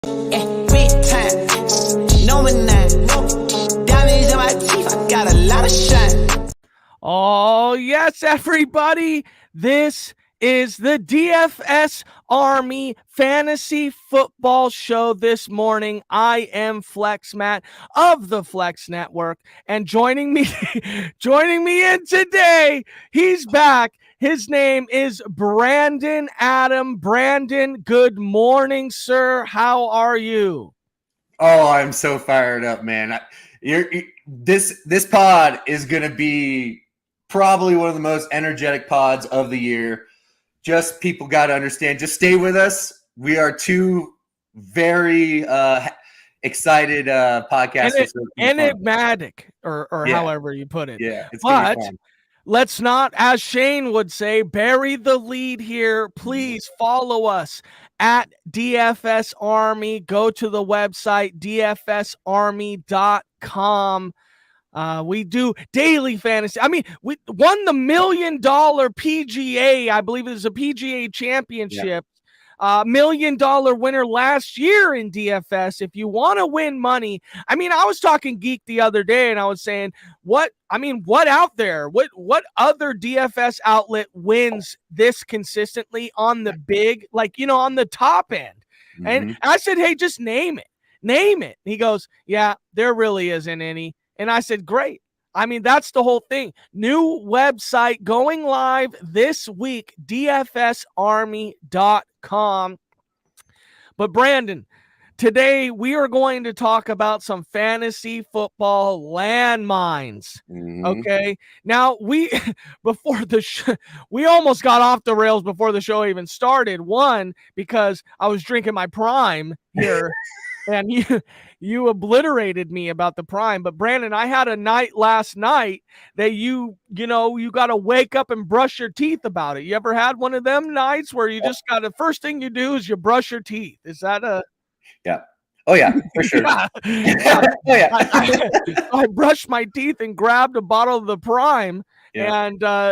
Big time, no man, diamonds in my teeth, I got a lot of shine. Oh, yes, everybody. This is the DFS Army Fantasy Football Show this morning. I am Flex Matt of the Flex Network, and joining me in today, he's back. His name is Brandon Adam. Brandon, good morning, sir. How are you? Oh, I'm so fired up, man. This pod is going to be probably one of the most energetic pods of the year. Just people got to understand. Just stay with us. We are two very excited podcasters. Enigmatic, or yeah, however you put it. Yeah, it's but let's not, as Shane would say, bury the lead here. Please follow us at DFS Army. Go to the website, dfsarmy.com. We do daily fantasy. I mean, we won the $1 million PGA. I believe it was a PGA championship. $1 million winner last year in DFS. If you want to win money, I mean, I was talking geek the other day and I was saying, what out there? What other DFS outlet wins this consistently on the big, on the top end? Mm-hmm. And I said, hey, just name it. Name it. And he goes, yeah, there really isn't any. And I said, great. I mean, that's the whole thing. New website going live this week, dfsarmy.com. But Brandon, today we are going to talk about some fantasy football landmines. Mm-hmm. Okay. Now we almost got off the rails before the show even started. One, because I was drinking my prime here. And you obliterated me about the prime. But Brandon, I had a night last night that you got to wake up and brush your teeth about it. You ever had one of them nights where you just got the first thing you do is you brush your teeth? Is that a... Yeah. Oh yeah, for sure. Yeah. I brushed my teeth and grabbed a bottle of the prime. Yeah.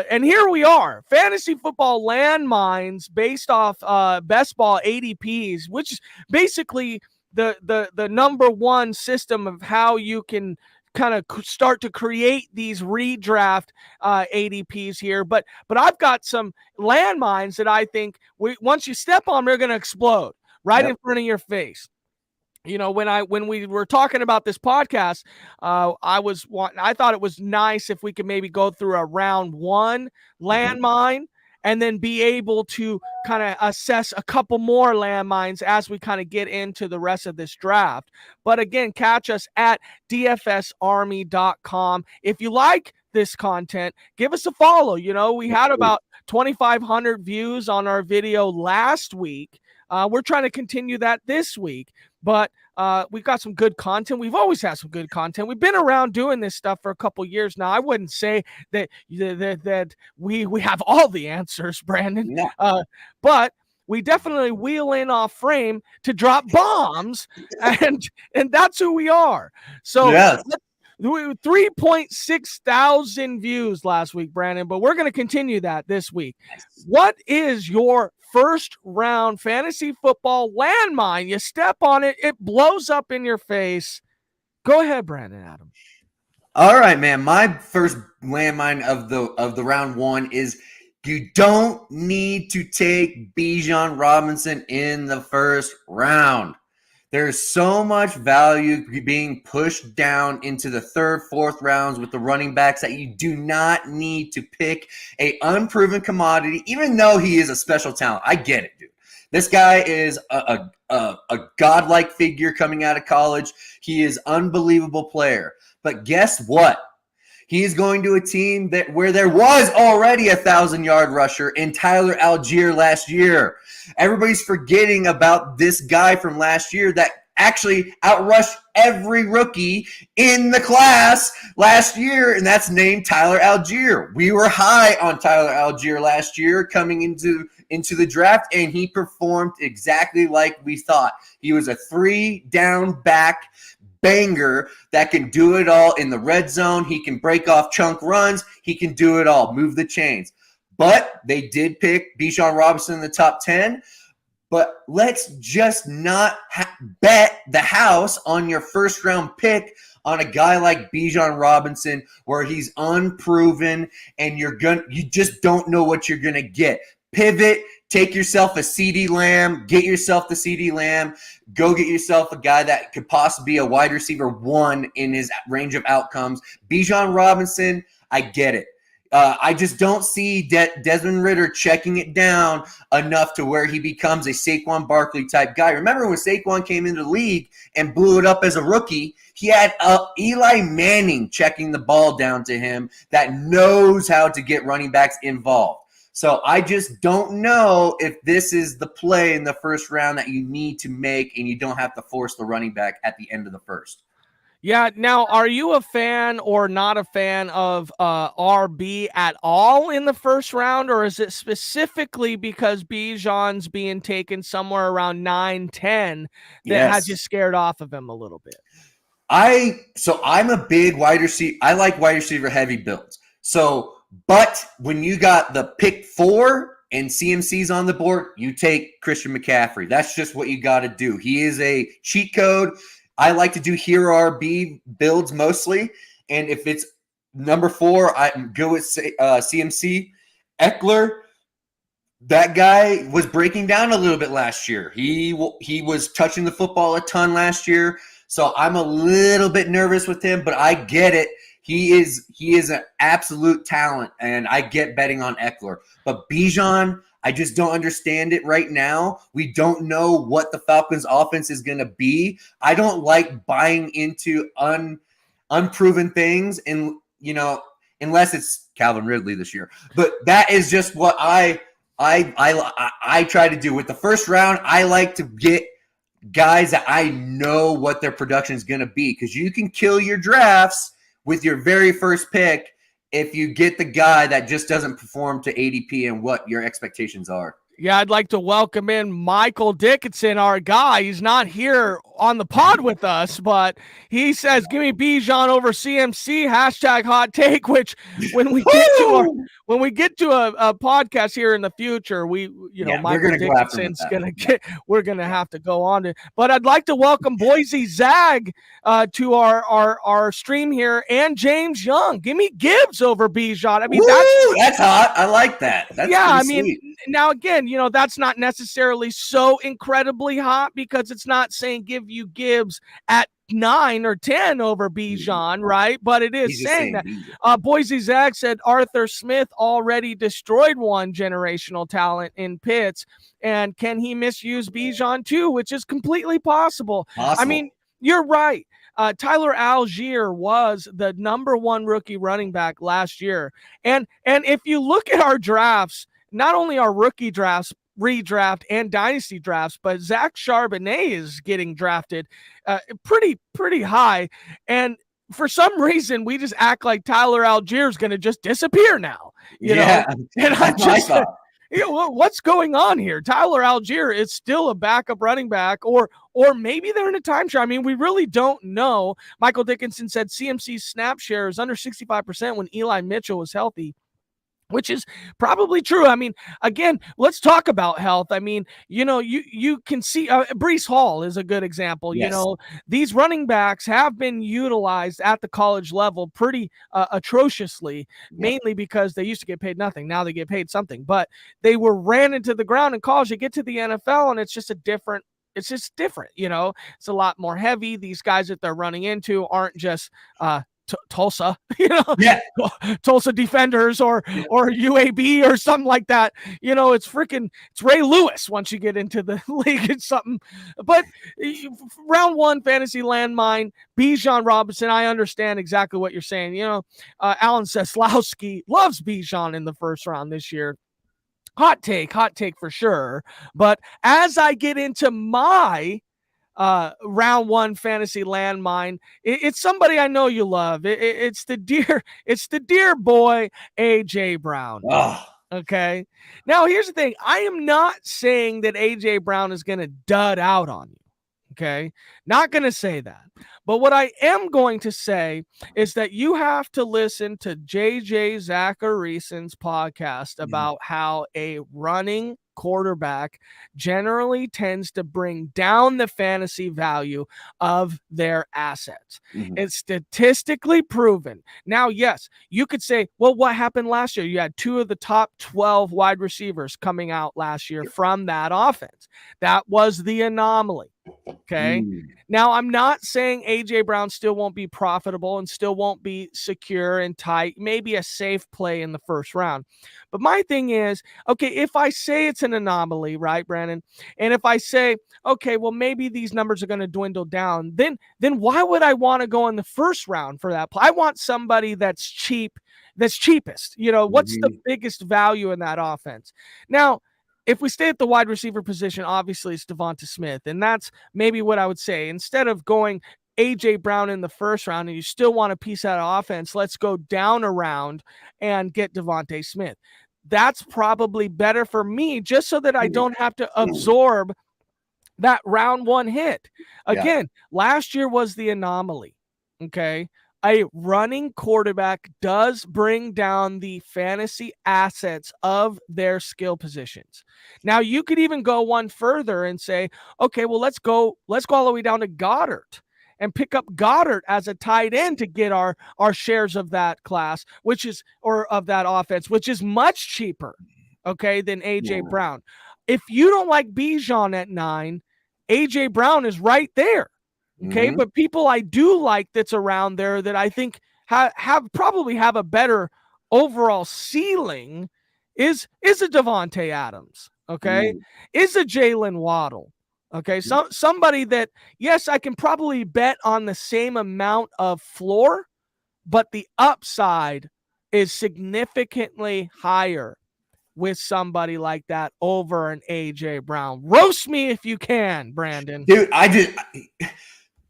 And here we are, fantasy football landmines based off best ball ADPs, which is basically the number one system of how you can kind of start to create these redraft ADPs here. But I've got some landmines that I think once you step on, they're going to explode right in front of your face. You know, when we were talking about this podcast, I thought it was nice if we could maybe go through a round one landmine and then be able to kind of assess a couple more landmines as we kind of get into the rest of this draft. But again, catch us at dfsarmy.com. If you like this content, give us a follow. You know, we had about 2,500 views on our video last week. We're trying to continue that this week, but we've got some good content. We've always had some good content. We've been around doing this stuff for a couple years now. I wouldn't say that we have all the answers, Brandon, but we definitely wheel in off frame to drop bombs, and that's who we are. So 3.6 thousand views last week, Brandon, but we're going to continue that this week. What is your first round fantasy football landmine? You step on it, it blows up in your face. Go ahead, Brandon Adam. All right, man. My first landmine of the round one is you don't need to take Bijan Robinson in the first round. There's so much value being pushed down into the third, fourth rounds with the running backs that you do not need to pick a unproven commodity, even though he is a special talent. I get it, dude. This guy is a godlike figure coming out of college. He is an unbelievable player. But guess what? He is going to a team where there was already a 1,000-yard rusher in Tyler Algier last year. Everybody's forgetting about this guy from last year that actually outrushed every rookie in the class last year, and that's named Tyler Algier. We were high on Tyler Algier last year coming into the draft, and he performed exactly like we thought. He was a 3-down back banger that can do it all in the red zone. He can break off chunk runs. He can do it all, move the chains. But they did pick Bijan Robinson in the top 10. but let's just not bet the house on your first round pick on a guy like Bijan Robinson, where he's unproven and you just don't know what you're gonna get. Pivot, take yourself a CeeDee Lamb, get yourself the CeeDee Lamb, go get yourself a guy that could possibly be a wide receiver 1 in his range of outcomes. Bijan Robinson, I get it. I just don't see Desmond Ridder checking it down enough to where he becomes a Saquon Barkley type guy. Remember when Saquon came into the league and blew it up as a rookie, he had Eli Manning checking the ball down to him that knows how to get running backs involved. So I just don't know if this is the play in the first round that you need to make, and you don't have to force the running back at the end of the first. Yeah. Now, are you a fan or not a fan of RB at all in the first round, or is it specifically because Bijan's being taken somewhere around 9-10 that has you scared off of him a little bit? I'm a big wide receiver. I like wide receiver heavy builds. But when you got the pick 4 and CMC's on the board, you take Christian McCaffrey. That's just what you got to do. He is a cheat code. I like to do hero RB builds mostly. And if it's number 4, I go with CMC. Eckler, that guy was breaking down a little bit last year. He was touching the football a ton last year. So I'm a little bit nervous with him, but I get it. He is an absolute talent, and I get betting on Eckler. But Bijan, I just don't understand it right now. We don't know what the Falcons' offense is going to be. I don't like buying into unproven things, and unless it's Calvin Ridley this year. But that is just what I try to do with the first round. I like to get guys that I know what their production is going to be, because you can kill your drafts with your very first pick if you get the guy that just doesn't perform to ADP and what your expectations are. Yeah, I'd like to welcome in Michael Dickinson, our guy. He's not here on the pod with us, but he says, give me Bijan over CMC, hashtag hot take, which when we get to a podcast here in the future, Michael Dickinson's we're going to have to go on to, but I'd like to welcome Boise Zag to our stream here, and James Young. Give me Gibbs over Bijan. I mean, that's hot. I like that. That's sweet. Now again, that's not necessarily so incredibly hot, because it's not saying give you Gibbs at 9 or 10 over Bijan, right? But it is saying that. Boise Zag said Arthur Smith already destroyed one generational talent in Pitts, and can he misuse Bijan too, which is completely possible. I mean, you're right. Tyler Algier was the number 1 rookie running back last year. And if you look at our drafts, not only our rookie drafts, redraft and dynasty drafts, but Zach Charbonnet is getting drafted pretty high. And for some reason, we just act like Tyler Algier is going to just disappear now. You know? And I'm just what's going on here? Tyler Algier is still a backup running back, or maybe they're in a timeshare. I mean, we really don't know. Michael Dickinson said CMC's snap share is under 65% when Eli Mitchell was healthy, which is probably true. I mean, again, let's talk about health. I mean, you can see Breece Hall is a good example. Yes. These running backs have been utilized at the college level pretty atrociously, mainly because they used to get paid nothing. Now they get paid something, but they were ran into the ground in college. You get to the NFL and it's just different. It's a lot more heavy. These guys that they're running into aren't just, Tulsa, Tulsa Defenders or UAB or something like that. It's Ray Lewis once you get into the league. It's something. But round 1 fantasy landmine, Bijan Robinson. I understand exactly what you're saying. Alan Seslowski loves Bijan in the first round this year. Hot take for sure. But as I get into my round 1 fantasy landmine, it's somebody I know you love. It's the dear boy AJ Brown. Okay, now here's the thing. I am not saying that AJ Brown is going to dud out on you. Okay, not going to say that. But what I am going to say is that you have to listen to JJ Zacharison's podcast about how a running quarterback generally tends to bring down the fantasy value of their assets. It's statistically proven. Now, yes, you could say, well, what happened last year? You had 2 of the top 12 wide receivers coming out last year from that offense. That was the anomaly. Okay. Now, I'm not saying A.J. Brown still won't be profitable and still won't be secure and tight, maybe a safe play in the first round. But my thing is, okay, if I say it's an anomaly, right, Brandon? And if I say, okay, well, maybe these numbers are going to dwindle down, then why would I want to go in the first round for that play? I want somebody that's cheap, that's cheapest. What's the biggest value in that offense? Now, if we stay at the wide receiver position, obviously it's Devonta Smith. And that's maybe what I would say. Instead of going A.J. Brown in the first round and you still want a piece out of offense, let's go down a round and get Devonta Smith. That's probably better for me, just so that I don't have to absorb that round 1 hit. Again, last year was the anomaly. Okay. A running quarterback does bring down the fantasy assets of their skill positions. Now, you could even go one further and say, okay, well, let's go all the way down to Goddard and pick up Goddard as a tight end to get our shares of that class, of that offense, which is much cheaper, okay, than A.J. Brown. If you don't like Bijan at 9, A.J. Brown is right there. Okay, but people I do like that's around there that I think probably have a better overall ceiling is a Devontae Adams. Okay, is a Jalen Waddle. Okay, somebody that, yes, I can probably bet on the same amount of floor, but the upside is significantly higher with somebody like that over an A.J. Brown. Roast me if you can, Brandon. Dude,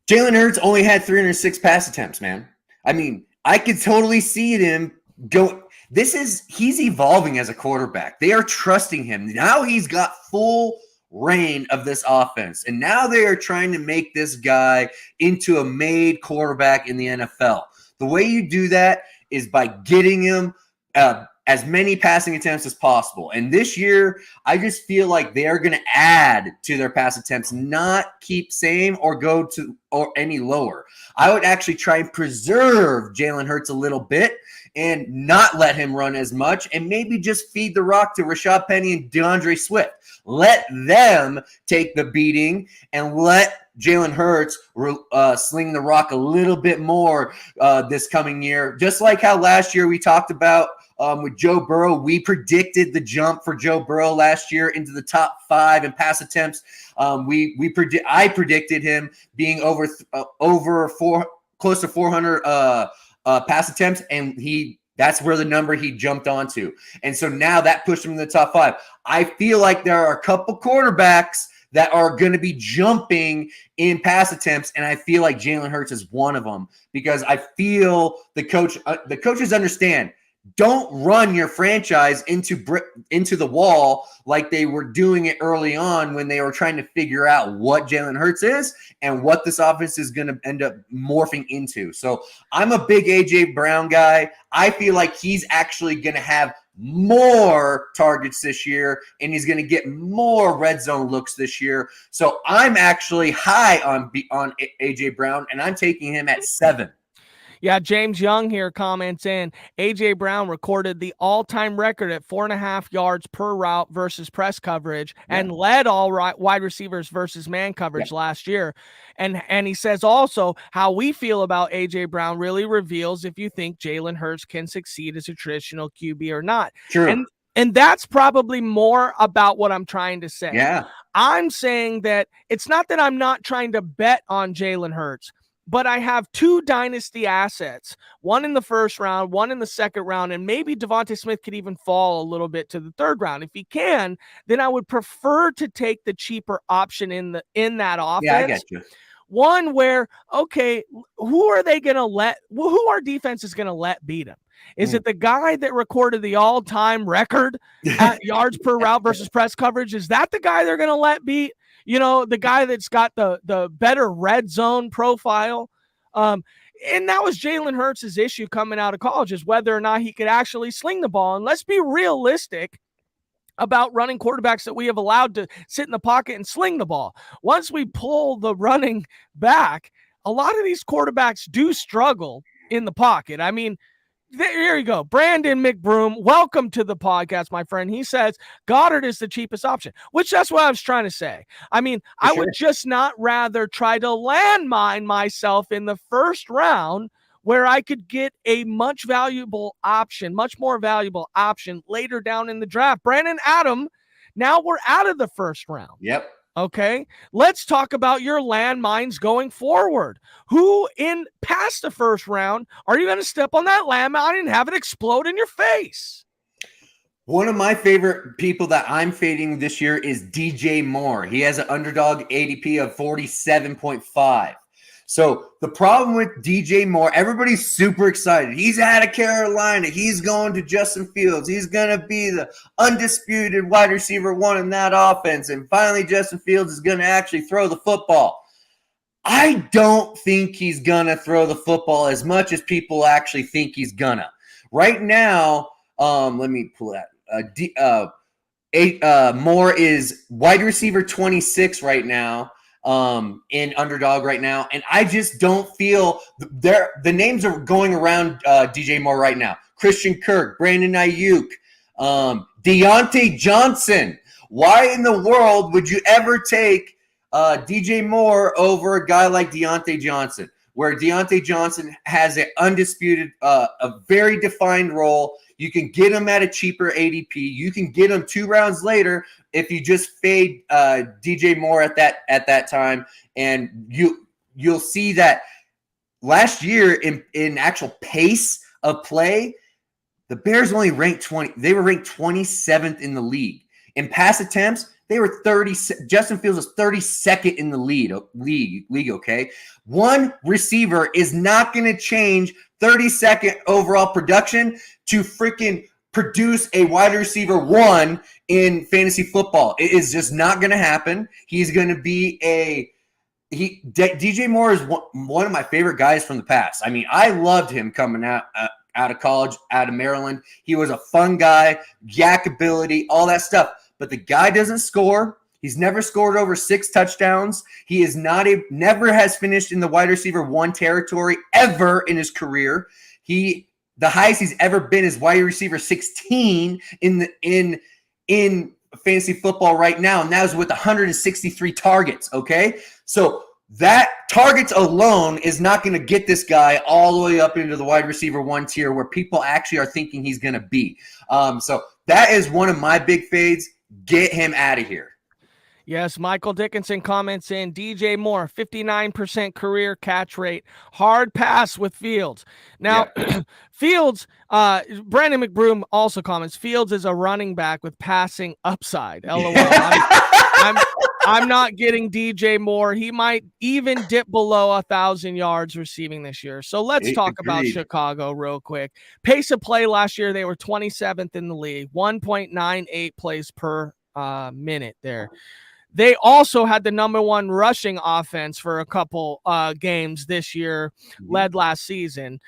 Jalen Hurts only had 306 pass attempts, man. I mean, I could totally see him go. He's evolving as a quarterback. They are trusting him. Now he's got full reign of this offense. And now they are trying to make this guy into a made quarterback in the NFL. The way you do that is by getting him as many passing attempts as possible. And this year, I just feel like they are going to add to their pass attempts, not keep same or go to or any lower. I would actually try and preserve Jalen Hurts a little bit and not let him run as much, and maybe just feed the rock to Rashad Penny and DeAndre Swift. Let them take the beating and let Jalen Hurts sling the rock a little bit more this coming year. Just like how last year we talked about with Joe Burrow. We predicted the jump for Joe Burrow last year into the top 5 in pass attempts. I predicted him being close to 400 pass attempts, and that's where the number he jumped onto. And so now that pushed him in the top 5. I feel like there are a couple quarterbacks that are going to be jumping in pass attempts, and I feel like Jalen Hurts is one of them, because I feel the coaches understand. Don't run your franchise into the wall like they were doing it early on when they were trying to figure out what Jalen Hurts is and what this offense is going to end up morphing into. So I'm a big A.J. Brown guy. I feel like he's actually going to have more targets this year, and he's going to get more red zone looks this year. So I'm actually high on A.J. Brown, and I'm taking him at 7. Yeah, James Young here comments in, A.J. Brown recorded the all-time record at 4.5 yards per route versus press coverage and led all wide receivers versus man coverage last year. And he says also how we feel about A.J. Brown really reveals if you think Jalen Hurts can succeed as a traditional QB or not. True. And that's probably more about what I'm trying to say. Yeah. I'm saying that it's not that I'm not trying to bet on Jalen Hurts, but I have 2 dynasty assets, one in the first round, one in the second round, and maybe Devonta Smith could even fall a little bit to the third round. If he can, then I would prefer to take the cheaper option in that offense. Yeah, I get you. One where, okay, who are our defense is going to let beat him? Is it the guy that recorded the all-time record at yards per route versus press coverage? Is that the guy they're going to let beat? The guy that's got the better red zone profile. And that was Jalen Hurts' issue coming out of college, is whether or not he could actually sling the ball. And let's be realistic. about running quarterbacks that we have allowed to sit in the pocket and sling the ball. Once we pull the running back, a lot of these quarterbacks do struggle in the pocket. I mean, here you go. Brandon McBroom, welcome to the podcast, my friend. He says Goddard is the cheapest option, which that's what I was trying to say. I mean, I would just not rather try to landmine myself in the first round where I could get a much more valuable option later down in the draft. Brandon Adam, now we're out of the first round. Yep. Okay, let's talk about your landmines going forward. Who in past the first round are you going to step on that landmine and have it explode in your face? One of my favorite people that I'm fading this year is DJ Moore. He has an underdog ADP of 47.5. So the problem with DJ Moore, everybody's super excited. He's out of Carolina. He's going to Justin Fields. He's going to be the undisputed wide receiver one in that offense. And finally, Justin Fields is going to actually throw the football. I don't think he's going to throw the football as much as people actually think he's going to. Right now, let me pull that. Moore is wide receiver 26 right now. In underdog right now, and I just don't feel the names are going around DJ Moore right now. Christian Kirk, Brandon Ayuk, Deontay Johnson. Why in the world would you ever take DJ Moore over a guy like Deontay Johnson, where Deontay Johnson has an undisputed, a very defined role? You can get him at a cheaper ADP. You can get him 2 rounds later if you just fade DJ Moore at that time, and you'll see that last year in actual pace of play, the Bears only ranked 20. They were ranked 27th in the league in pass attempts. They were 30. Justin Fields was 32nd in the league. Okay, one receiver is not going to change 32nd overall production to freaking produce a wide receiver one in fantasy football. It is just not going to happen. He's going to be DJ Moore is one of my favorite guys from the past. I mean, I loved him coming out of college, out of Maryland. He was a fun guy, yak ability, all that stuff. But the guy doesn't score. He's never scored over 6 touchdowns. He is never has finished in the wide receiver one territory ever in his career. The highest he's ever been is wide receiver 16 in fantasy football right now, and that was with 163 targets. Okay, so that targets alone is not going to get this guy all the way up into the wide receiver one tier where people actually are thinking he's going to be. So that is one of my big fades. Get him out of here. Yes, Michael Dickinson comments in, DJ Moore, 59% career catch rate, hard pass with Fields. Now, Fields, Brandon McBroom also comments, Fields is a running back with passing upside. LOL. I'm not getting DJ Moore. He might even dip below 1,000 yards receiving this year. So let's talk about Chicago real quick. Pace of play last year, they were 27th in the league, 1.98 plays per minute there. They also had the number 1 rushing offense for a couple games this year, led last season.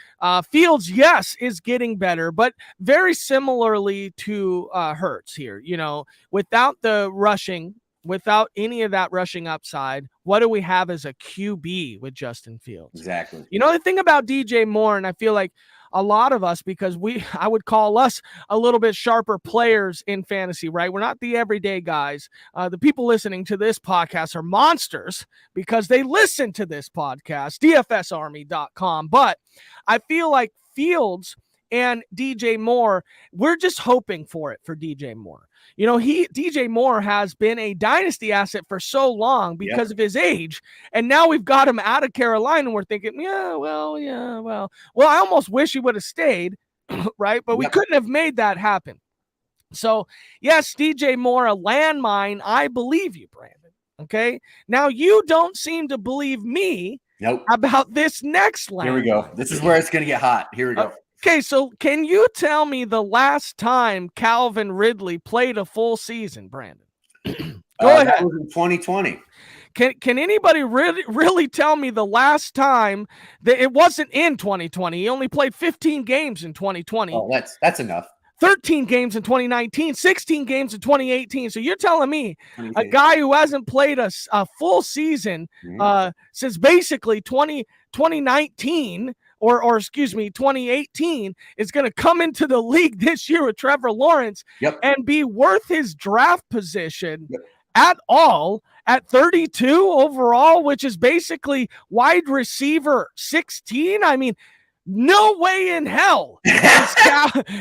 Fields, yes, is getting better, but very similarly to Hurts here. You know, without the rushing, without any of that rushing upside, what do we have as a QB with Justin Fields? Exactly. You know, the thing about DJ Moore, and I feel like a lot of us, because I would call us a little bit sharper players in fantasy, right? We're not the everyday guys. The people listening to this podcast are monsters because they listen to this podcast, DFSArmy.com. But I feel like Fields and DJ Moore, we're just hoping for it for DJ Moore. You know, DJ Moore has been a dynasty asset for so long because of his age, and now we've got him out of Carolina, and we're thinking, well, I almost wish he would have stayed, right? But we couldn't have made that happen. So, yes, DJ Moore, a landmine. I believe you, Brandon. Okay? Now, you don't seem to believe me about this next landmine. Here we go. This is where it's going to get hot. Here we go. Okay, so can you tell me the last time Calvin Ridley played a full season, Brandon? Go ahead. That was in 2020. Can anybody really tell me the last time that it wasn't in 2020? He only played 15 games in 2020. Oh, that's enough. 13 games in 2019, 16 games in 2018. So you're telling me a guy who hasn't played a full season since basically 2019 or excuse me, 2018 is going to come into the league this year with Trevor Lawrence and be worth his draft position at all at 32 overall, which is basically wide receiver 16. I mean, no way in hell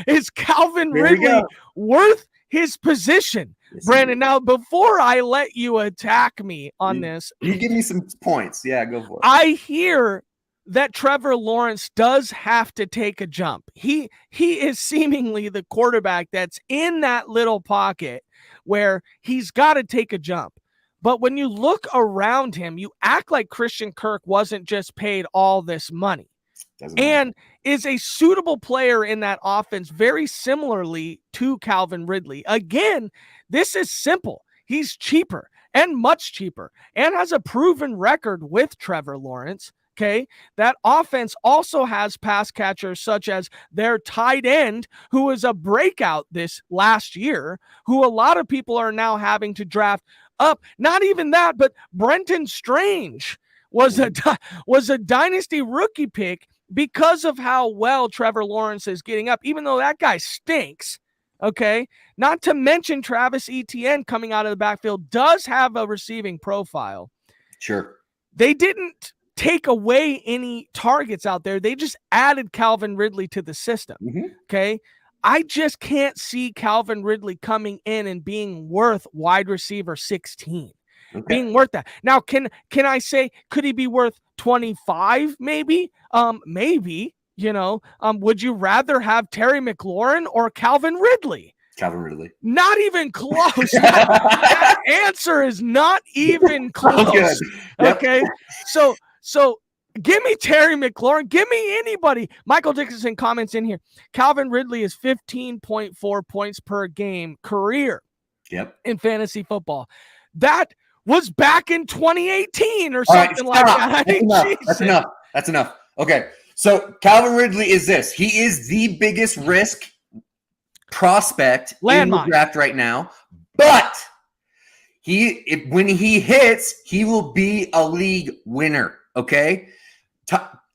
is Calvin Ridley worth his position. Yes, Brandon, now before I let you attack me on this, you give me some points. Yeah, go for it. I hear that Trevor Lawrence does have to take a jump. He is seemingly the quarterback that's in that little pocket where he's got to take a jump. But when you look around him, you act like Christian Kirk wasn't just paid all this money and is a suitable player in that offense very similarly to Calvin Ridley. Again, this is simple. He's cheaper and much cheaper and has a proven record with Trevor Lawrence. Okay, that offense also has pass catchers such as their tight end, who was a breakout this last year, who a lot of people are now having to draft up. Not even that, but Brenton Strange was a dynasty rookie pick because of how well Trevor Lawrence is getting up, even though that guy stinks. Okay, not to mention Travis Etienne coming out of the backfield does have a receiving profile. Sure. They didn't take away any targets out there. They just added Calvin Ridley to the system. Okay. I just can't see Calvin Ridley coming in and being worth wide receiver 16. Being worth that. Now, can I say, could he be worth 25? Maybe, maybe, would you rather have Terry McLaurin or Calvin Ridley? Calvin Ridley. Not even close. That answer is not even close. Good. Yep. Okay. So give me Terry McLaurin. Give me anybody. Michael Dickinson comments in here. Calvin Ridley is 15.4 points per game career in fantasy football. That was back in 2018 or something like that. That's enough. Okay. So Calvin Ridley is this. He is the biggest risk prospect in the draft right now. But when he hits, he will be a league winner. Okay.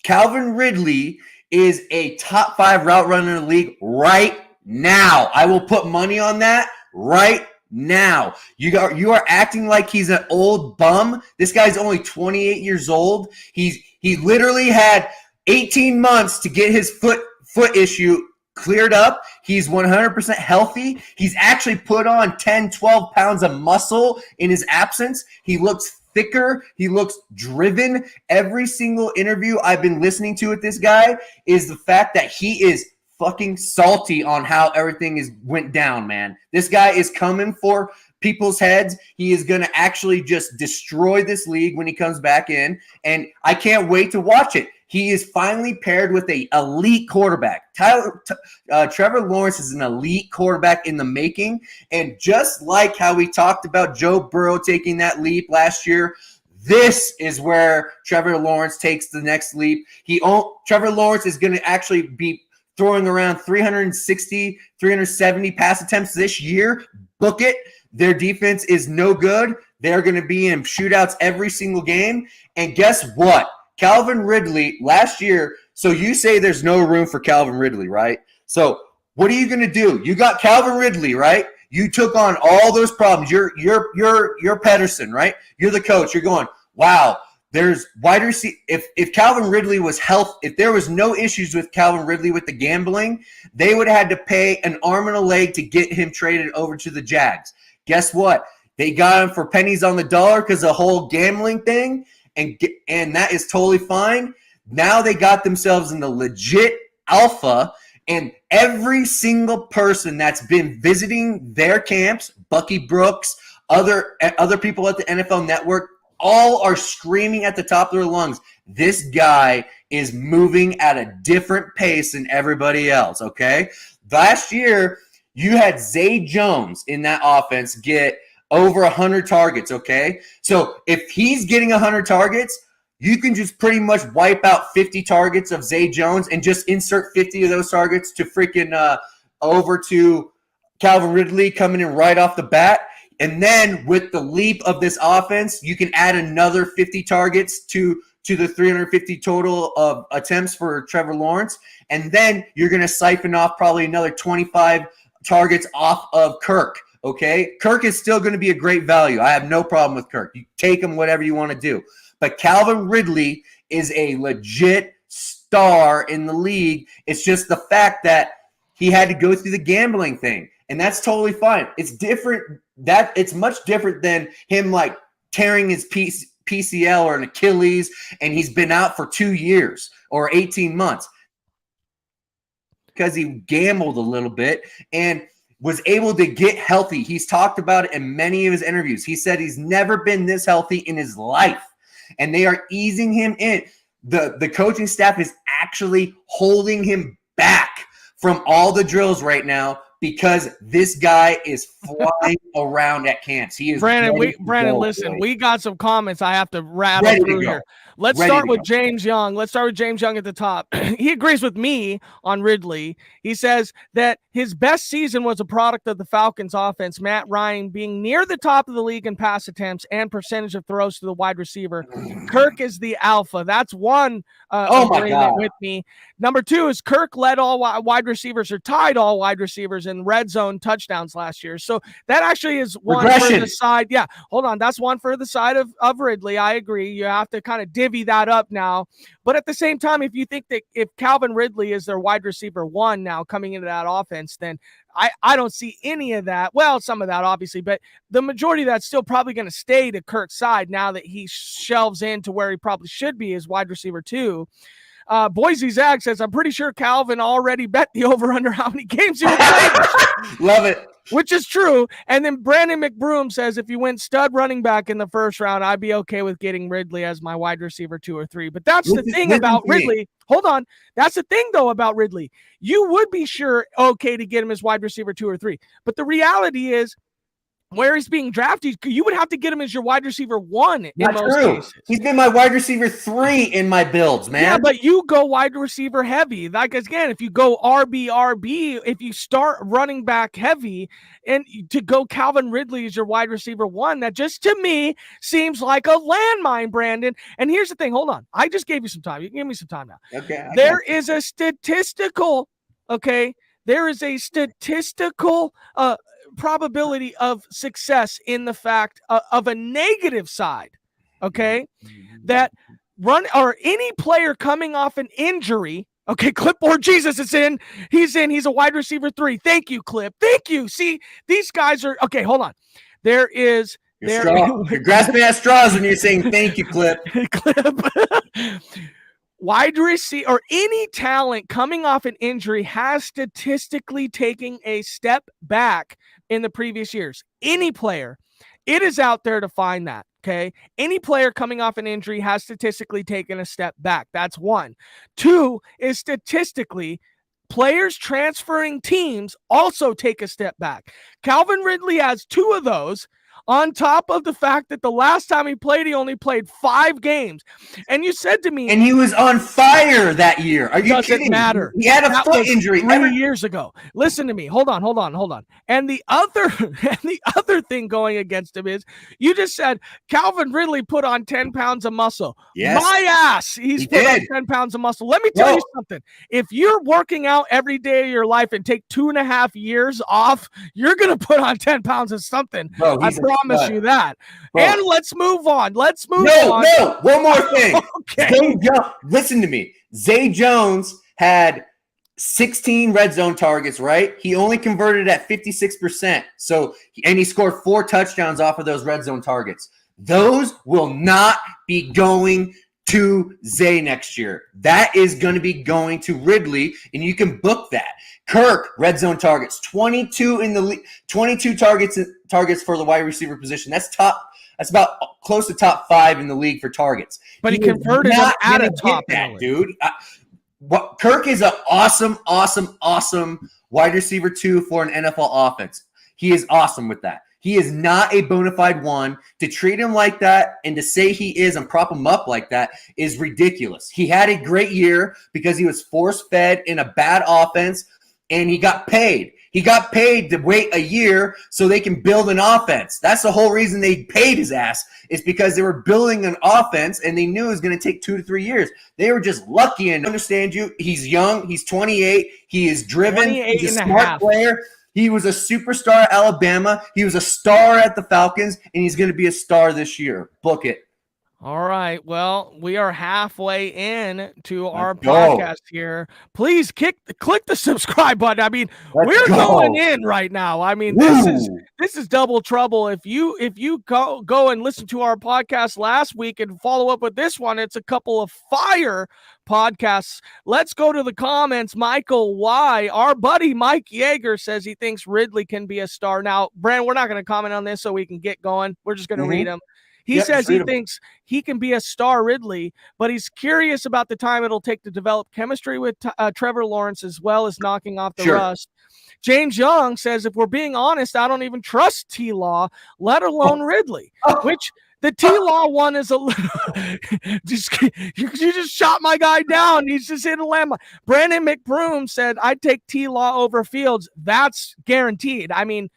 Calvin Ridley is a top 5 route runner in the league right now. I will put money on that right now. You are acting like he's an old bum. This guy's only 28 years old. He literally had 18 months to get his foot issue cleared up. He's 100% healthy. He's actually put on 10, 12 pounds of muscle in his absence. He looks thicker. He looks driven. Every single interview I've been listening to with this guy is the fact that he is fucking salty on how everything went down, man. This guy is coming for people's heads. He is going to actually just destroy this league when he comes back in, and I can't wait to watch it. He is finally paired with an elite quarterback. Trevor Lawrence is an elite quarterback in the making. And just like how we talked about Joe Burrow taking that leap last year, this is where Trevor Lawrence takes the next leap. Trevor Lawrence is going to actually be throwing around 360, 370 pass attempts this year. Book it. Their defense is no good. They're going to be in shootouts every single game. And guess what? Calvin Ridley last year, so you say there's no room for Calvin Ridley, right? So what are you going to do? You got Calvin Ridley, right? You took on all those problems. You're Pedersen, right? You're the coach. You're going, wow, there's wide receiver. If Calvin Ridley was if there was no issues with Calvin Ridley with the gambling, they would have had to pay an arm and a leg to get him traded over to the Jags. Guess what? They got him for pennies on the dollar because of the whole gambling thing. And that is totally fine. Now they got themselves in the legit alpha, and every single person that's been visiting their camps, Bucky Brooks, other people at the NFL Network, all are screaming at the top of their lungs, this guy is moving at a different pace than everybody else, okay? Last year, you had Zay Jones in that offense get over 100 targets, okay? So if he's getting 100 targets, you can just pretty much wipe out 50 targets of Zay Jones and just insert 50 of those targets to freaking over to Calvin Ridley coming in right off the bat. And then with the leap of this offense, you can add another 50 targets to the 350 total of attempts for Trevor Lawrence. And then you're going to siphon off probably another 25 targets off of Kirk. Okay? Kirk is still going to be a great value. I have no problem with Kirk. You take him whatever you want to do. But Calvin Ridley is a legit star in the league. It's just the fact that he had to go through the gambling thing. And that's totally fine. It's different. It's much different than him like tearing his PCL or an Achilles, and he's been out for 2 years or 18 months because he gambled a little bit and was able to get healthy. He's talked about it in many of his interviews. He said he's never been this healthy in his life, and they are easing him in. The coaching staff is actually holding him back from all the drills right now because this guy is flying around at camps. He is Brandon, listen, we got some comments I have to rattle through here. Let's start with James Young. Let's start with James Young at the top. He agrees with me on Ridley. He says that his best season was a product of the Falcons offense, Matt Ryan being near the top of the league in pass attempts and percentage of throws to the wide receiver. Kirk is the alpha. That's one agreement with me. Number two is Kirk led all wide receivers or tied all wide receivers in red zone touchdowns last year. So that actually is one for the side. Yeah, hold on. That's one for the side of Ridley. I agree. You have to kind of divvy that up now. But at the same time, if you think that if Calvin Ridley is their wide receiver one now coming into that offense, then I don't see any of that. Well, some of that obviously, but the majority of that's still probably going to stay to Kirk's side now that he shelves into where he probably should be as wide receiver two. Boise Zag says, I'm pretty sure Calvin already bet the over-under how many games he would play. Love it. Which is true. And then Brandon McBroom says, if you went stud running back in the first round, I'd be okay with getting Ridley as my wide receiver 2 or 3. But that's the thing about Ridley. Hold on. That's the thing, though, about Ridley. You would be sure okay to get him as wide receiver 2 or 3. But the reality is, where he's being drafted, you would have to get him as your wide receiver 1 in most cases. He's been my wide receiver 3 in my builds, man. Yeah, but you go wide receiver heavy. Like, again, if you go RB, if you start running back heavy, and to go Calvin Ridley as your wide receiver 1, that just to me seems like a landmine, Brandon. And here's the thing. Hold on. I just gave you some time. You can give me some time now. Okay. There is a statistical probability of success in the fact of a negative side, okay, that any player coming off an injury, okay, Clipboard Jesus is in, he's a wide receiver 3. Thank you, Clip. Thank you. See, these guys are, okay, hold on. You're grasping at straws when you're saying thank you, Clip. Clip. Wide receiver or any talent coming off an injury has statistically taken a step back in the previous years. Any player, it is out there to find that, okay? Any player coming off an injury has statistically taken a step back. That's 1. 2 is statistically players transferring teams also take a step back. Calvin Ridley has 2 of those, on top of the fact that the last time he played, he only played 5 games. And you said to me... And he was on fire that year. Are you kidding? Doesn't matter. He had a foot injury. 3 years ago. Listen to me. Hold on. And the other thing going against him is, you just said Calvin Ridley put on 10 pounds of muscle. Yes. My ass. He put on 10 pounds of muscle. Let me tell you something. If you're working out every day of your life and take 2.5 years off, you're going to put on 10 pounds of something. Bro, I promise you that. Bro. And let's move on. No, one more thing. Okay. Listen to me. Zay Jones had 16 red zone targets, right? He only converted at 56%. And he scored 4 touchdowns off of those red zone targets. Those will not be going to Zay next year. That is going to be going to Ridley, and you can book that. Kirk, red zone targets, 22 in the league, 22 targets for the wide receiver position. That's about close to top 5 in the league for targets. But he converted them at a top, dude. Kirk is an awesome wide receiver 2 for an NFL offense. He is awesome with that. He is not a bona fide 1. To treat him like that and to say he is and prop him up like that is ridiculous. He had a great year because he was force-fed in a bad offense and he got paid. He got paid to wait a year so they can build an offense. That's the whole reason they paid his ass, is because they were building an offense and they knew it was going to take 2 to 3 years. They were just lucky and understand you. He's young. He's 28. He is driven. He's a smart player. He was a superstar at Alabama. He was a star at the Falcons, and he's going to be a star this year. Book it. All right. Well, we are halfway in to our podcast here. Please click the subscribe button. I mean, we're going in right now. I mean, this is double trouble. If you go and listen to our podcast last week and follow up with this one, it's a couple of fire podcasts. Let's go to the comments. Michael Y, our buddy Mike Yeager, says he thinks Ridley can be a star. Now, Brand, we're not going to comment on this so we can get going. We're just going to read him. He says he thinks he can be a star Ridley, but he's curious about the time it'll take to develop chemistry with Trevor Lawrence as well as knocking off the rust. James Young says, if we're being honest, I don't even trust T-Law, let alone Ridley, which the T-Law one is a little you just shot my guy down. He's just hit a landmine. Brandon McBroom said, I'd take T-Law over Fields. That's guaranteed. I mean,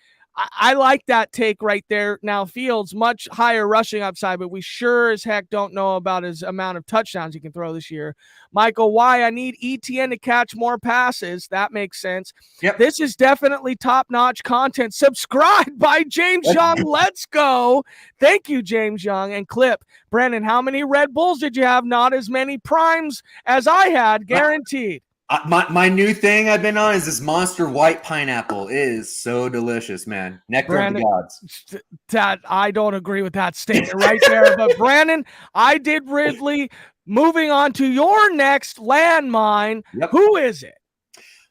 I like that take right there. Now, Fields, much higher rushing upside, but we sure as heck don't know about his amount of touchdowns he can throw this year. Michael Y, I need ETN to catch more passes. That makes sense. Yep. This is definitely top-notch content. Subscribe by James Young. Let's go. Thank you, James Young. And Clip, Brandon, how many Red Bulls did you have? Not as many primes as I had, guaranteed. My new thing I've been on is this Monster White Pineapple. It is so delicious, man. Nectar Brandon, of the gods. That I don't agree with that statement right there. But Brandon, I did Ridley. Moving on to your next landmine. Yep. Who is it?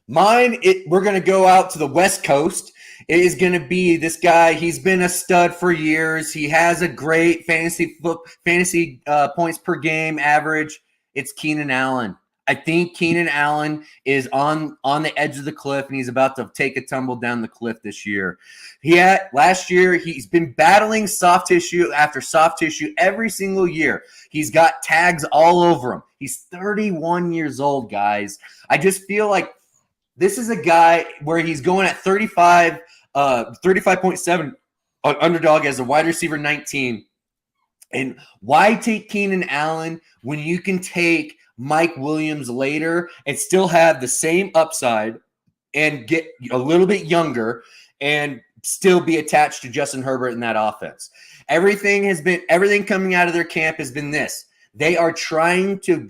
Mine, we're going to go out to the West Coast. It is going to be this guy. He's been a stud for years. He has a great fantasy points per game average. It's Keenan Allen. I think Keenan Allen is on the edge of the cliff, and he's about to take a tumble down the cliff this year. Last year, he's been battling soft tissue after soft tissue every single year. He's got tags all over him. He's 31 years old, guys. I just feel like this is a guy where he's going at 35.7 underdog as a wide receiver 19. And why take Keenan Allen when you can take Mike Williams later and still have the same upside and get a little bit younger and still be attached to Justin Herbert in that offense? Everything coming out of their camp has been this. They're trying to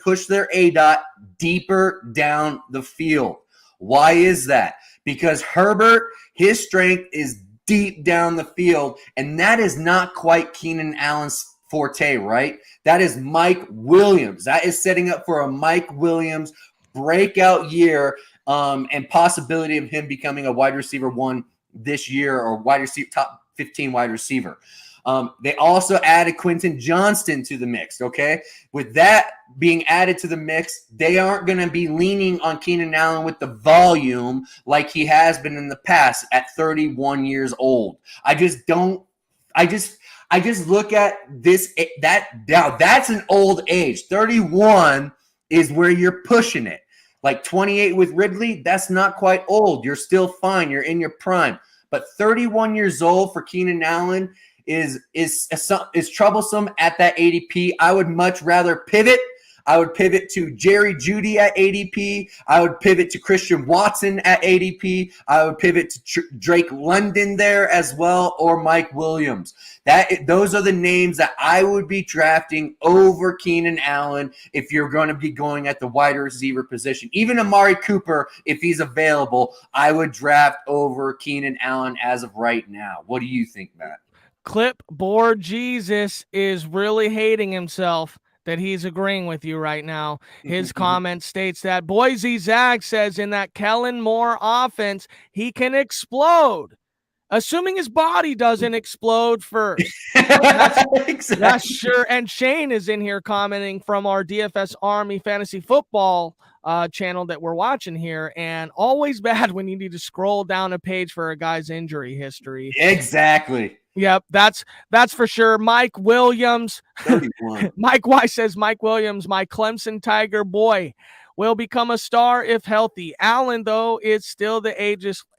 push their ADOT deeper down the field. Why is that? Because Herbert, his strength is deep down the field, and that is not quite Keenan Allen's forte, right? That is Mike Williams. That is setting up for a Mike Williams breakout year and possibility of him becoming a wide receiver 1 this year or top 15 wide receiver. They also added Quentin Johnston to the mix, okay? With that being added to the mix, they aren't going to be leaning on Keenan Allen with the volume like he has been in the past at 31 years old. I just look at this, that's an old age. 31 is where you're pushing it. Like 28 with Ridley, that's not quite old. You're still fine. You're in your prime. But 31 years old for Keenan Allen is troublesome at that ADP. I would much rather pivot. I would pivot to Jerry Jeudy at ADP. I would pivot to Christian Watson at ADP. I would pivot to Drake London there as well, or Mike Williams. Those are the names that I would be drafting over Keenan Allen if you're going to be going at the wide receiver position. Even Amari Cooper, if he's available, I would draft over Keenan Allen as of right now. What do you think, Matt? Clipboard Jesus is really hating himself that he's agreeing with you right now. His comment states that Boise Zag says in that Kellen Moore offense, he can explode, assuming his body doesn't explode first. That's sure. And Shane is in here commenting from our DFS Army Fantasy Football channel that we're watching here, and always bad when you need to scroll down a page for a guy's injury history. Exactly. Yep, that's for sure. Mike Williams. Mike Y says, Mike Williams, my Clemson Tiger boy. will become a star if healthy. Allen, though, is still the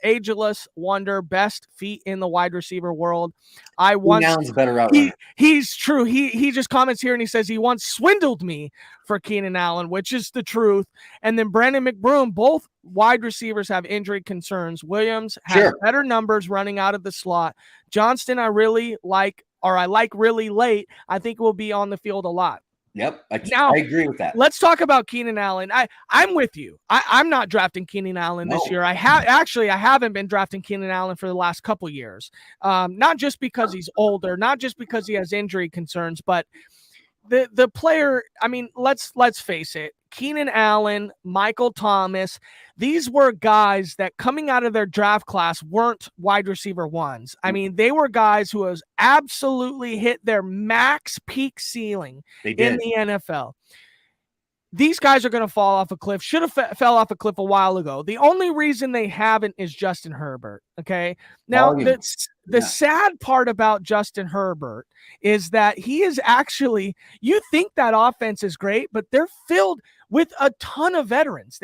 ageless wonder, best feet in the wide receiver world. Allen's a better route runner. He's true. He just comments here and he says he once swindled me for Keenan Allen, which is the truth. And then Brandon McBroom, both wide receivers have injury concerns. Williams has better numbers running out of the slot. Johnston, I like really late. I think will be on the field a lot. Yep, I agree with that. Let's talk about Keenan Allen. I'm with you. I'm not drafting Keenan Allen this year. I haven't been drafting Keenan Allen for the last couple years. Not just because he's older, not just because he has injury concerns, but the player. I mean, let's face it. Keenan Allen, Michael Thomas, these were guys that coming out of their draft class weren't wide receiver ones. I mean, they were guys who has absolutely hit their max peak ceiling in the NFL. These guys are going to fall off a cliff. Should have fell off a cliff a while ago. The only reason they haven't is Justin Herbert. Okay. Now, the sad part about Justin Herbert is that he is actually, you think that offense is great, but they're filled with a ton of veterans.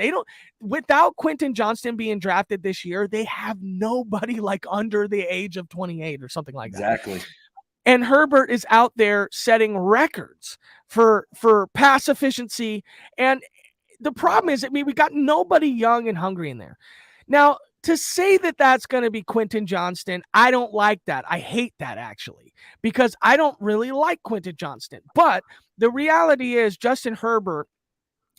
Without Quentin Johnston being drafted this year, they have nobody like under the age of 28 or something like that. Exactly. And Herbert is out there setting records for pass efficiency. And the problem is, we got nobody young and hungry in there. Now, to say that that's going to be Quentin Johnston, I don't like that. I hate that, actually, because I don't really like Quentin Johnston. But the reality is Justin Herbert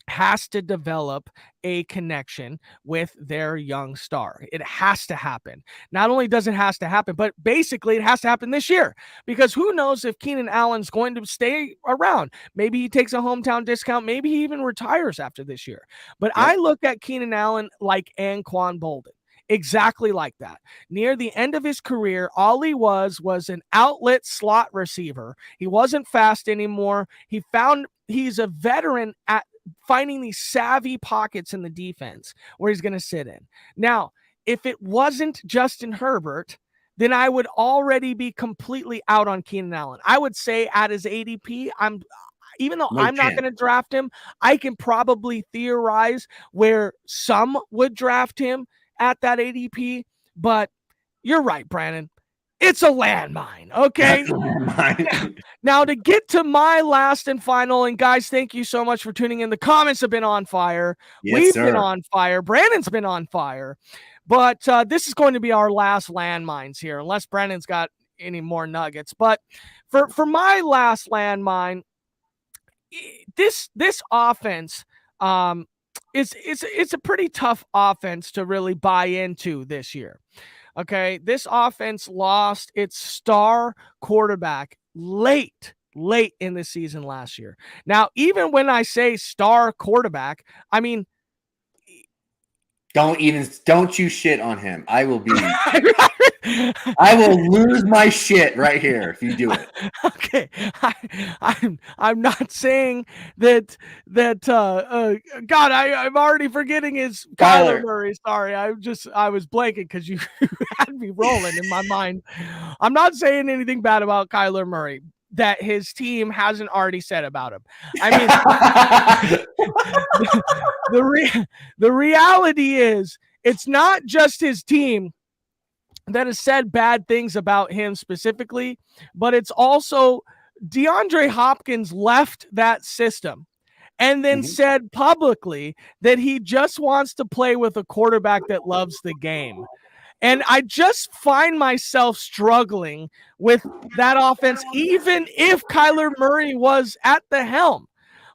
has to develop a connection with their young star. It has to happen. Not only does it has to happen, but basically it has to happen this year, because who knows if Keenan Allen's going to stay around. Maybe he takes a hometown discount. Maybe he even retires after this year. But I look at Keenan Allen like Anquan Boldin. Exactly like that. Near the end of his career, all he was an outlet slot receiver. He wasn't fast anymore. He's a veteran at finding these savvy pockets in the defense where he's going to sit in. Now, if it wasn't Justin Herbert, then I would already be completely out on Keenan Allen. I would say at his ADP, even though I'm not going to draft him, I can probably theorize where some would draft him at that ADP. But you're right, Brandon. It's a landmine, okay? Now, to get to my last and final, and guys, thank you so much for tuning in. The comments have been on fire. We've been on fire. Brandon's been on fire. But this is going to be our last landmines here, unless Brandon's got any more nuggets. But for my last landmine, this offense it's a pretty tough offense to really buy into this year. Okay, this offense lost its star quarterback late in the season last year. Now, even when I say star quarterback, I mean, don't you shit on him. I will lose my shit right here if you do it. Okay, I'm not saying that God, I'm already forgetting his Kyler Murray. Sorry, I was blanking because you had me rolling in my mind. I'm not saying anything bad about Kyler Murray that his team hasn't already said about him. I mean, the reality is it's not just his team that has said bad things about him specifically, but it's also DeAndre Hopkins left that system and then said publicly that he just wants to play with a quarterback that loves the game. And I just find myself struggling with that offense, even if Kyler Murray was at the helm.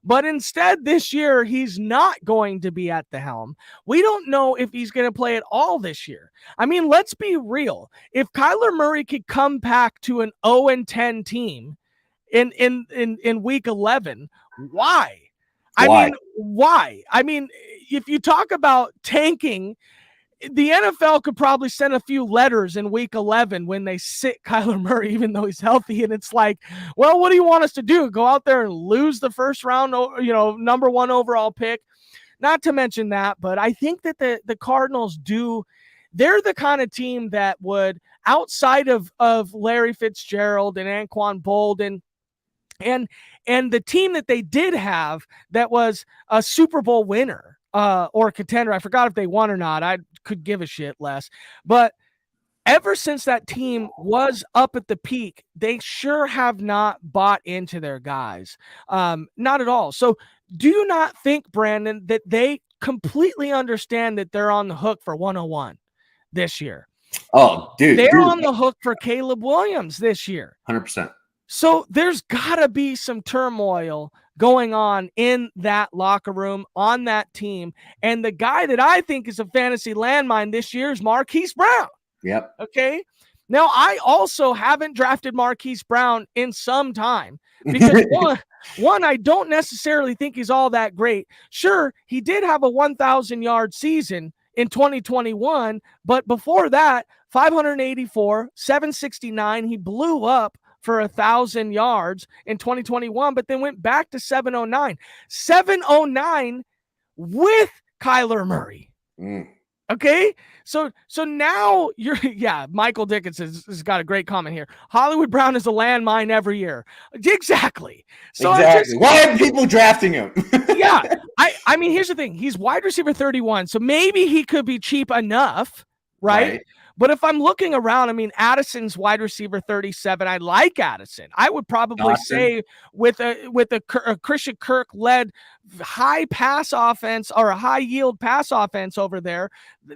But instead, this year, he's not going to be at the helm. We don't know if he's going to play at all this year. I mean, let's be real. If Kyler Murray could come back to an 0-10 team in week 11, why? I mean, why? I mean, if you talk about tanking, the NFL could probably send a few letters in week 11 when they sit Kyler Murray, even though he's healthy. And it's like, well, what do you want us to do? Go out there and lose the first round, number 1 overall pick? Not to mention that, but I think that the Cardinals they're the kind of team that would, outside of Larry Fitzgerald and Anquan Boldin, and And the team that they did have that was a Super Bowl winner or a contender, I forgot if they won or not. I could give a shit less. But ever since that team was up at the peak, they sure have not bought into their guys. Not at all. So do you not think, Brandon, that they completely understand that they're on the hook for 101 this year? Oh, dude. They're on the hook for Caleb Williams this year. 100%. So there's got to be some turmoil going on in that locker room, on that team. And the guy that I think is a fantasy landmine this year is Marquise Brown. Yep. Okay. Now, I also haven't drafted Marquise Brown in some time because one, I don't necessarily think he's all that great. Sure, he did have a 1,000-yard season in 2021, but before that, 584, 769, he blew up for 1,000 yards in 2021, but then went back to 709. 709 with Kyler Murray. Okay, so now you're Michael Dickinson has got a great comment here. Hollywood Brown is a landmine every year. Exactly. So exactly. Why are people drafting him? Yeah. I mean, here's the thing. He's wide receiver 31, so maybe he could be cheap enough, right? But if I'm looking around, I mean, Addison's wide receiver 37. I like Addison. I would probably say with a Christian Kirk led high pass offense or a high yield pass offense over there,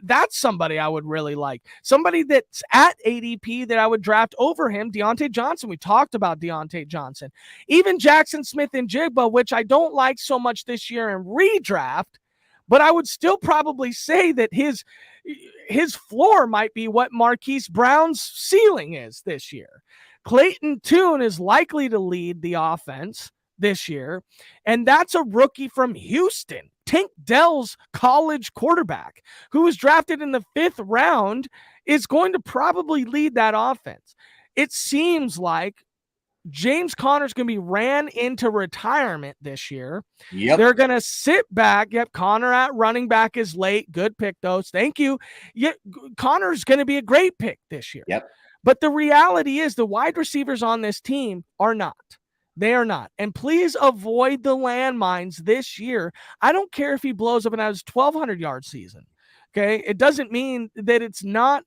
that's somebody I would really like. Somebody that's at ADP that I would draft over him, Deontay Johnson. We talked about Deontay Johnson. Even Jackson Smith and Jigba, which I don't like so much this year in redraft, but I would still probably say that his floor might be what Marquise Brown's ceiling is this year. Clayton Tune is likely to lead the offense this year, and that's a rookie from Houston. Tank Dell's college quarterback, who was drafted in the 5th round, is going to probably lead that offense. It seems like James Conner's going to be ran into retirement this year. Yep. They're going to sit back. Yep, Connor at running back is late. Good pick, those. Thank you. Yep, Connor's going to be a great pick this year. Yep. But the reality is the wide receivers on this team are not. They are not. And please avoid the landmines this year. I don't care if he blows up and has 1,200-yard season. Okay? It doesn't mean that it's not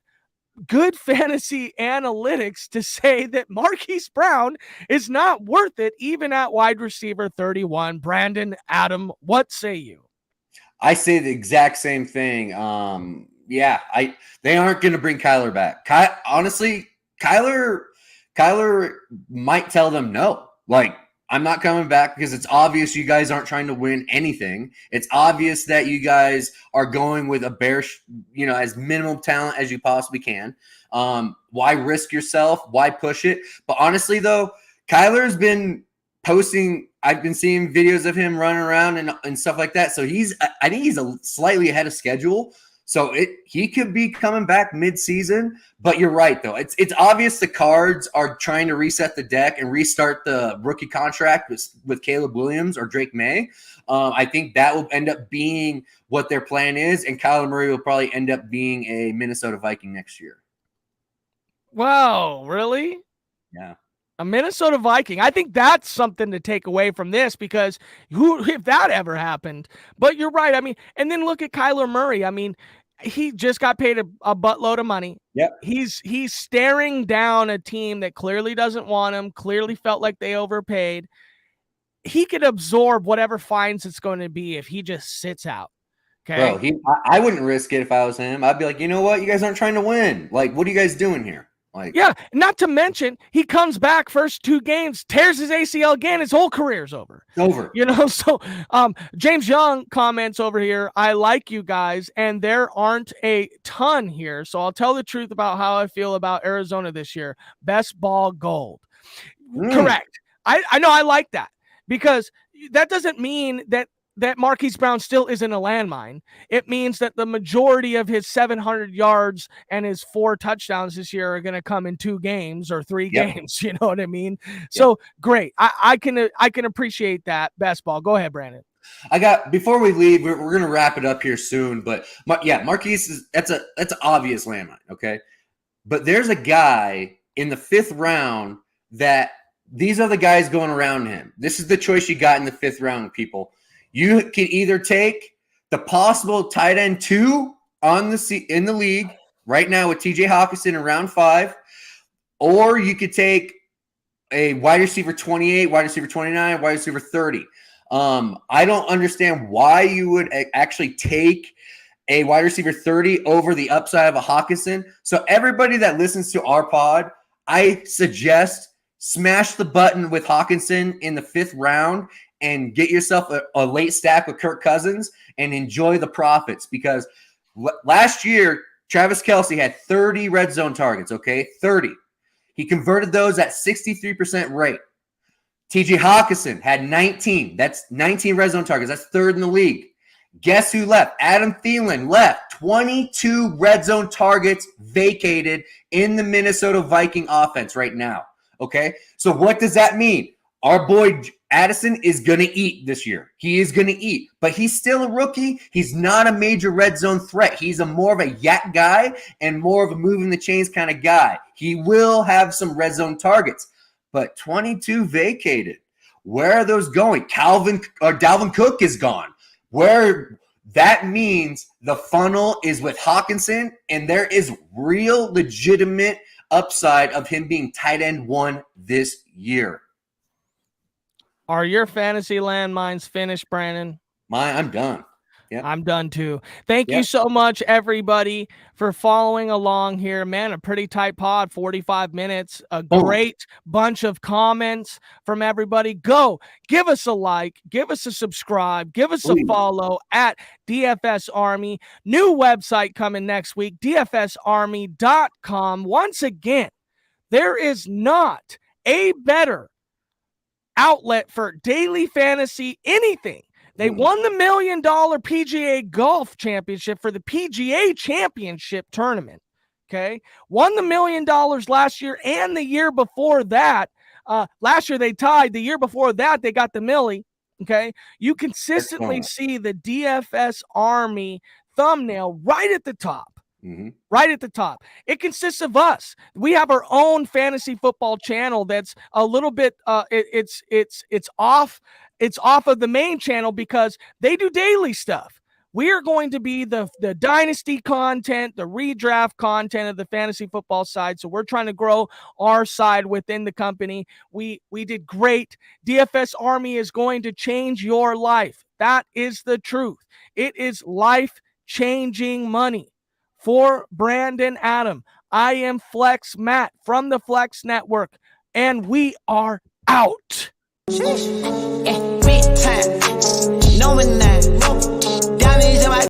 good fantasy analytics to say that Marquise Brown is not worth it, even at wide receiver 31. Brandon, Adam, what say you? I say the exact same thing. They aren't going to bring Kyler back. Honestly, Kyler might tell them no. Like, I'm not coming back because it's obvious you guys aren't trying to win anything. It's obvious that you guys are going with a bare, as minimum talent as you possibly can. Why risk yourself? Why push it? But honestly, though, Kyler's been posting. I've been seeing videos of him running around and stuff like that. So I think he's slightly ahead of schedule. So he could be coming back mid-season, but you're right, though. It's obvious the Cards are trying to reset the deck and restart the rookie contract with Caleb Williams or Drake May. I think that will end up being what their plan is, and Kyler Murray will probably end up being a Minnesota Viking next year. Wow, really? Yeah. A Minnesota Viking. I think that's something to take away from this because if that ever happened. But you're right. I mean, and then look at Kyler Murray. I mean, he just got paid a buttload of money. Yep. He's staring down a team that clearly doesn't want him, clearly felt like they overpaid. He could absorb whatever fines it's going to be if he just sits out. Okay. Bro, I wouldn't risk it if I was him. I'd be like, you know what? You guys aren't trying to win. Like, what are you guys doing here? Like, yeah, not to mention he comes back first 2 games, tears his ACL again, his whole career's over. Over. So James Young comments over here, I like you guys, and there aren't a ton here, so I'll tell the truth about how I feel about Arizona this year. Best ball gold. Correct. I know I like that because that doesn't mean that Marquise Brown still isn't a landmine. It means that the majority of his 700 yards and his 4 touchdowns this year are going to come in 2 games or 3 games. You know what I mean? Yep. So great. I can appreciate that. Best ball. Go ahead, Brandon. Before we leave, we're going to wrap it up here soon. But Marquise that's an obvious landmine. Okay. But there's a guy in the 5th round that these are the guys going around him. This is the choice you got in the 5th round, people. You can either take the possible tight end 2 in the league right now with TJ Hockenson in round 5, or you could take a wide receiver 28, wide receiver 29, wide receiver 30. I don't understand why you would actually take a wide receiver 30 over the upside of a Hockenson. So everybody that listens to our pod, I suggest smash the button with Hockenson in the 5th round and get yourself a late stack with Kirk Cousins and enjoy the profits, because last year, Travis Kelce had 30 red zone targets, okay? 30. He converted those at 63% rate. TJ Hockenson had 19. That's 19 red zone targets. That's 3rd in the league. Guess who left? Adam Thielen left. 22 red zone targets vacated in the Minnesota Viking offense right now. Okay? So what does that mean? Our boy Addison is going to eat this year. He is going to eat. But he's still a rookie. He's not a major red zone threat. He's more of a yak guy and more of a moving the chains kind of guy. He will have some red zone targets. But 22 vacated. Where are those going? Dalvin Cook is gone. Where that means the funnel is with Hockenson, and there is real legitimate upside of him being tight end 1 this year. Are your fantasy landmines finished, Brandon? I'm done. Yep. I'm done too. Thank you so much, everybody, for following along here. Man, a pretty tight pod, 45 minutes. A great bunch of comments from everybody. Go, give us a like, give us a subscribe, give us a follow at DFS Army. New website coming next week, dfsarmy.com. Once again, there is not a better outlet for daily fantasy anything. They won the $1 million PGA Golf Championship for the PGA Championship Tournament. Okay. Won the $1 million last year and the year before that. Last year they tied. The year before that, they got the Millie. Okay. You consistently see the DFS Army thumbnail right at the top. Right at the top. It consists of us. We have our own fantasy football channel that's a little bit it's off of the main channel because they do daily stuff. We are going to be the dynasty content, the redraft content of the fantasy football side. So we're trying to grow our side within the company. We did great. DFS Army is going to change your life. That is the truth. It is life-changing money. For Brandon Adam, I am Flex Matt from the Flex Network, and we are out. Big time, no man, diamonds in my